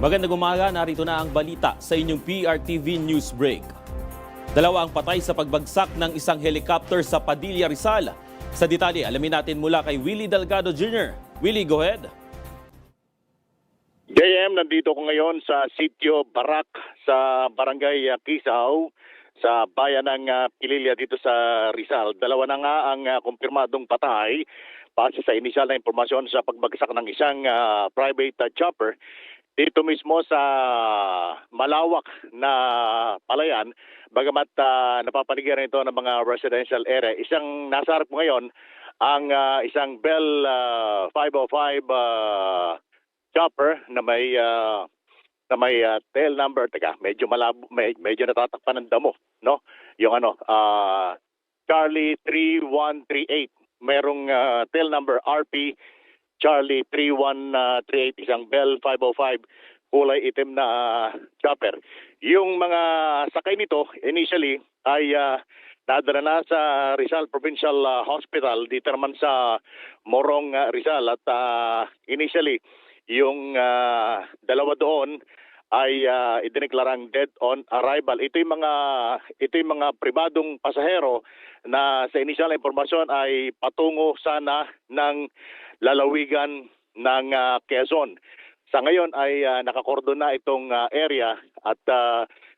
Magandang umaga, narito na ang balita sa inyong PRTV News Break. Dalawa ang patay sa pagbagsak ng isang helicopter sa Padilla, Rizal. Sa detalye, alamin natin mula kay Willie Delgado Jr. Willie, go ahead. JM, nandito ko ngayon sa Sitio Barak sa Barangay Kisaw sa bayan ng Pililla dito sa Rizal. Dalawa na nga ang kumpirmadong patay base sa inisyal na impormasyon sa pagbagsak ng isang private chopper dito mismo sa malawak na palayan, bagamat napapaligiran ito ng mga residential area. Isang nasa harap ko ngayon ang isang Bell 505 chopper na may tail number. Teka, medyo malabo, medyo natatakpan ng damo, no? Yung Charlie 3138. Merong tail number RP Charlie 3138, isang Bell 505 kulay itim na chopper. Yung mga sakay nito initially ay nadala na sa Rizal Provincial Hospital dito naman sa Morong, Rizal, at initially yung dalawa doon ay idineklarang dead on arrival. Ito yung mga pribadong pasahero na sa inisyal na impormasyon ay patungo sana ng lalawigan ng Quezon. Sa ngayon ay nakakordon na itong area at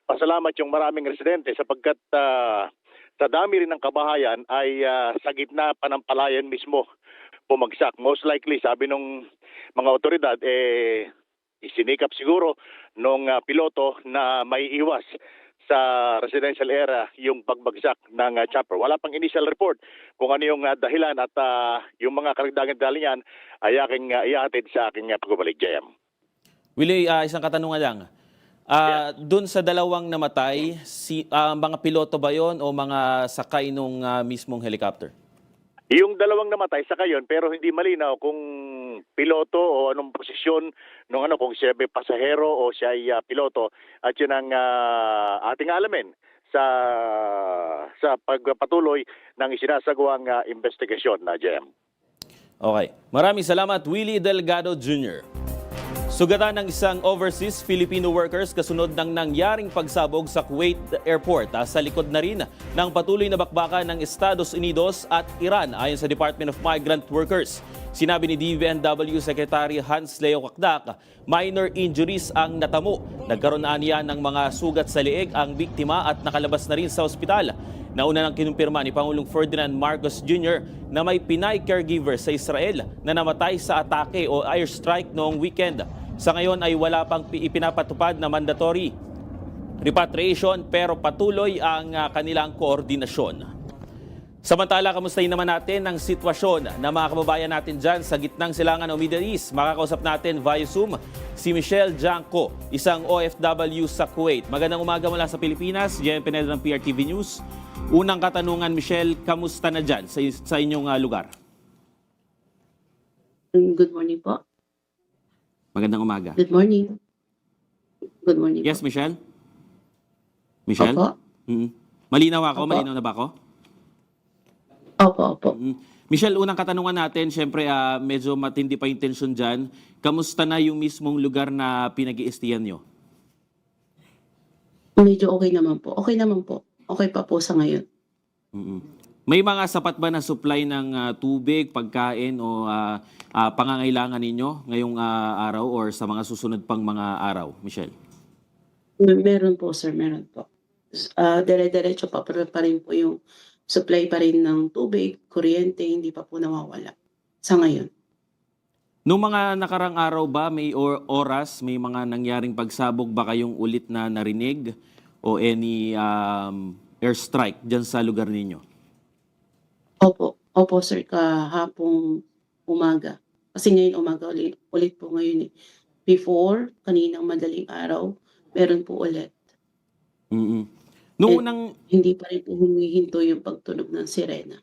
pasalamat yung maraming residente sapagkat sa dami rin ng kabahayan ay sa gitna panampalayan mismo bumagsak. Most likely, sabi nung mga otoridad, isinikap siguro nung piloto na may iwas sa residential area yung pagbagsak ng chopper. Wala pang initial report kung ano yung dahilan at yung mga karagdagang dahilan ay aking iatid sa aking pagbabalik, JM. Willie, isang katanungan lang. Doon sa dalawang namatay, mga piloto ba yon o mga sakay nung mismong helicopter? Yung dalawang namatay sa kayon pero hindi malinaw kung piloto o anong posisyon nung kung siya ay pasahero o siya ay piloto, at yun ang ating alamin sa pagpatuloy ng isinasagawang investigasyon na JM. Okay. Maraming salamat, Willie Delgado Jr. Sugatan ng isang overseas Filipino workers kasunod ng nangyaring pagsabog sa Kuwait Airport sa likod na rin ng patuloy na bakbakan ng Estados Unidos at Iran ayon sa Department of Migrant Workers. Sinabi ni DVNW Secretary Hans Leo Kakdak, minor injuries ang natamo. Nagkaroon na niya ng mga sugat sa leeg ang biktima at nakalabas na rin sa ospital. Nauna nang kinumpirma ni Pangulong Ferdinand Marcos Jr. na may Pinay caregiver sa Israel na namatay sa atake o airstrike noong weekend. Sa ngayon ay wala pang ipinapatupad na mandatory repatriation pero patuloy ang kanilang koordinasyon. Samantala, kamustahin naman natin ang sitwasyon ng mga kababayan natin dyan sa gitnang silangan o Middle East. Makakausap natin via Zoom si Michelle Janco, isang OFW sa Kuwait. Magandang umaga mula sa Pilipinas, Jen Pineda ng PRTV News. Unang katanungan, Michelle, kamusta na dyan sa inyong lugar? Good morning po. Magandang umaga. Good morning. Good morning Yes, po. Michelle? Michelle? Opo. Malinaw ako? Opo. Malinaw na ba ako? Opo. Michelle, unang katanungan natin, syempre medyo matindi pa yung tension dyan. Kamusta na yung mismong lugar na pinag-iistiyan nyo? Medyo okay naman po. Okay pa po sa ngayon. May mga sapat ba na supply ng tubig, pagkain o pangangailangan ninyo ngayong araw or sa mga susunod pang mga araw, Michelle? Meron po, sir. Meron po. Dire-diretso pa rin po yung supply pa rin ng tubig, kuryente, hindi pa po nawawala sa ngayon. Noong mga nakarang araw ba, may oras, may mga nangyaring pagsabog ba kayong ulit na narinig o any airstrike dyan sa lugar ninyo? Opo sir, kahapong umaga. Kasi ngayon umaga ulit po ngayon eh. Before, kaninang madaling araw, meron po ulit. Noong unang... Hindi pa rin po humihinto yung pagtunog ng sirena.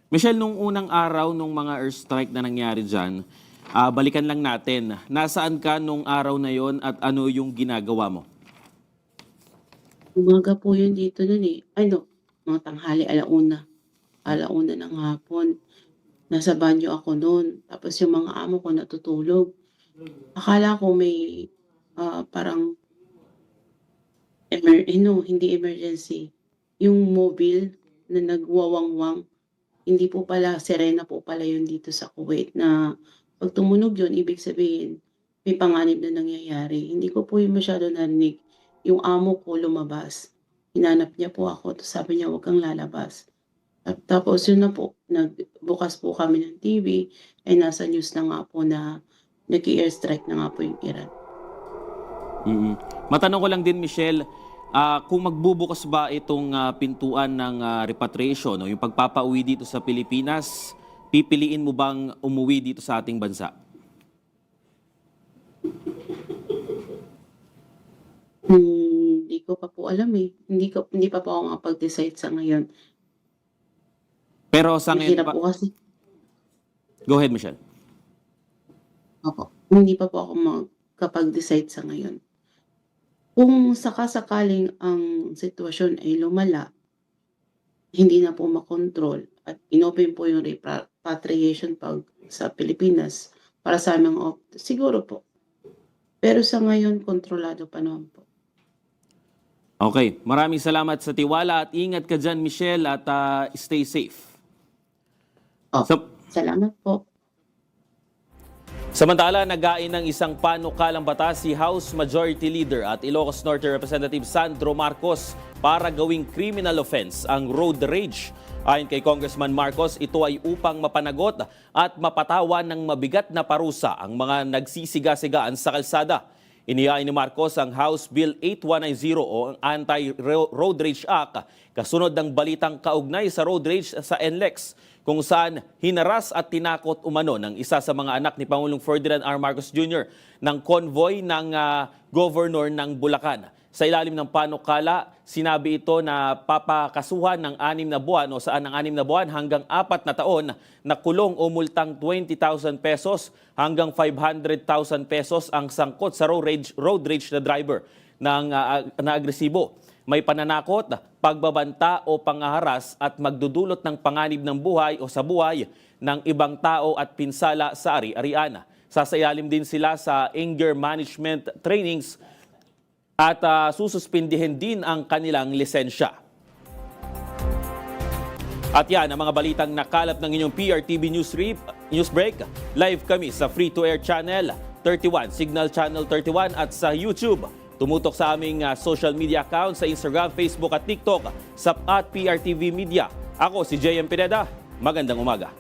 Michelle, nung unang araw nung mga airstrike na nangyari dyan, balikan lang natin, nasaan ka nung araw na yon at ano yung ginagawa mo? Umaga po yun dito nun eh. Mga tanghali, alauna ng hapon. Nasa banyo ako noon. Tapos yung mga amo ko natutulog. Akala ko may parang hindi emergency, yung mobile na nagwawangwang, hindi po pala sirena po pala yun dito sa Kuwait na 'pag tumunog yun ibig sabihin may panganib na nangyayari. Hindi ko po yun masyado narinig. Yung amo ko lumabas, hinanap niya po ako tapos sabi niya, "Wag kang lalabas." At tapos yun na po, nagbukas po kami ng TV, ay nasa news na nga po na nag-i-airstrike na nga po yung Iran. Matanong ko lang din, Michelle, kung magbubukas ba itong pintuan ng repatriation o yung pagpapauwi dito sa Pilipinas, pipiliin mo bang umuwi dito sa ating bansa? Hindi ko pa po alam, eh. Hindi pa po ako makapag-decide sa ngayon. Pero sa ngayon Mahirap pa... po kasi Go ahead, Michelle. opo, hindi pa po ako makapag-decide sa ngayon. Kung saka-sakaling ang sitwasyon ay lumala, hindi na po makontrol at inopen po yung repatriation pag sa Pilipinas para sa aming siguro po. Pero sa ngayon kontrolado pa naman po. Okay, maraming salamat sa tiwala at ingat ka dyan, Michelle, at stay safe. Salamat po. Samantala, nagain ng isang panukalang batas si House Majority Leader at Ilocos Norte Representative Sandro Marcos para gawing criminal offense ang road rage. Ayon kay Congressman Marcos, ito ay upang mapanagot at mapatawan ng mabigat na parusa ang mga nagsisiga-sigaan sa kalsada. Inihain ni Marcos ang House Bill 8190 o ang Anti-Road Rage Act kasunod ng balitang kaugnay sa road rage sa NLEX kung saan hinaras at tinakot umano ng isa sa mga anak ni Pangulong Ferdinand R. Marcos Jr. ng convoy ng governor ng Bulacan. Sa ilalim ng panukala, sinabi ito na papakasuhan ng 6 na buwan o saan ng 6 na buwan hanggang 4 na taon na kulong o multang 20,000 pesos hanggang 500,000 pesos ang sangkot sa road rage na driver na agresibo. May pananakot, pagbabanta o pangaharas at magdudulot ng panganib ng buhay o sa buhay ng ibang tao at pinsala sa ari-arian. Sasayalim din sila sa anger management trainings at sususpindihin din ang kanilang lisensya. At yan ang mga balitang nakalap ng inyong PRTV News Break. Live kami sa free-to-air channel 31, Signal Channel 31 at sa YouTube. Tumutok sa aming social media accounts sa Instagram, Facebook at TikTok sa @PRTV Media. Ako si JM Pineda. Magandang umaga.